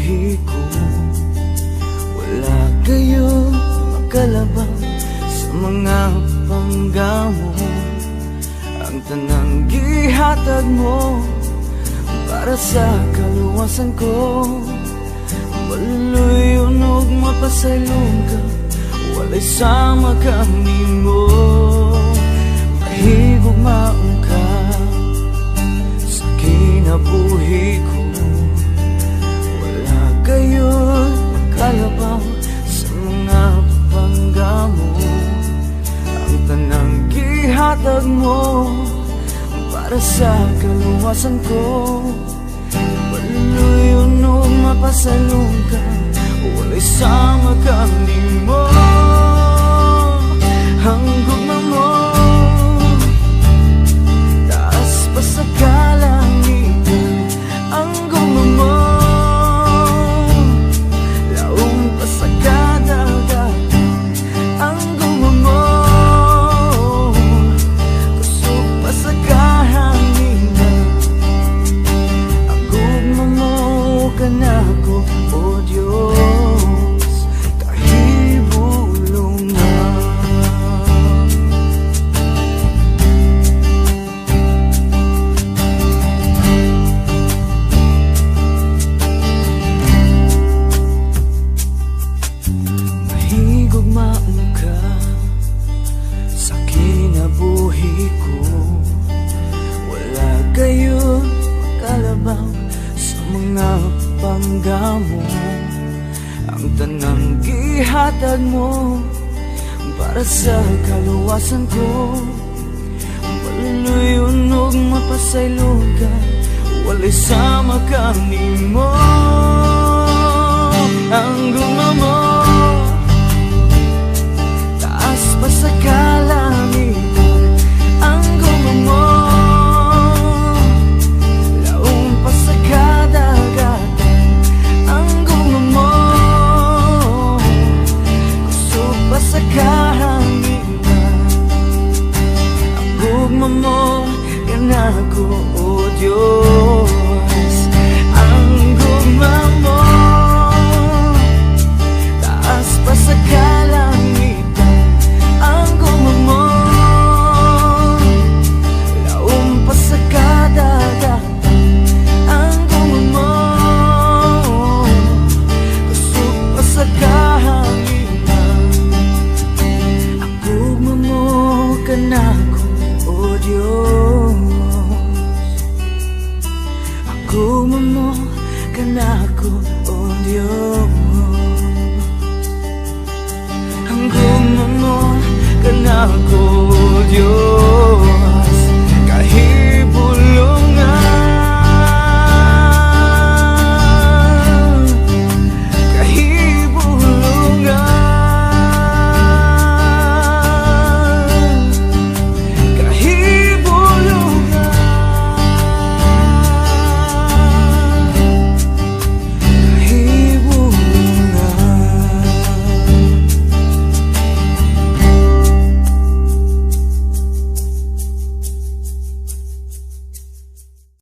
kinabuhi ko. Wala kayo makalabang sa mga panggamo. Ang tanang gihatag mo para sa kaluwasan ko. Maluluyon og mapasaylong ka, walay sama kami mo. Mahigog maong ka sa kinabuhi ko. Wala kayo makalabang sa mga panggamo. Ang tanang gihatag mo para sa kaluwasan ko. Maluluyon o mapasalong ka, walay sama kami mo. Ang gugma mo taas pa sa kalangitan. Ang gugma mo laong pa sa kadagatan. Ang gugma mo kusog pa sa kahanginan. Ang gugma mo kanako, o Diyos, kahibulong na. Mahigugmaan ka sa kinabuhi ko. Wala kayo makalabang sa mga panggamo. Ang tanang gihatag mo para sa kaluwasan ko. Maluluyon og mapasaylong ka, walay sama kami mo.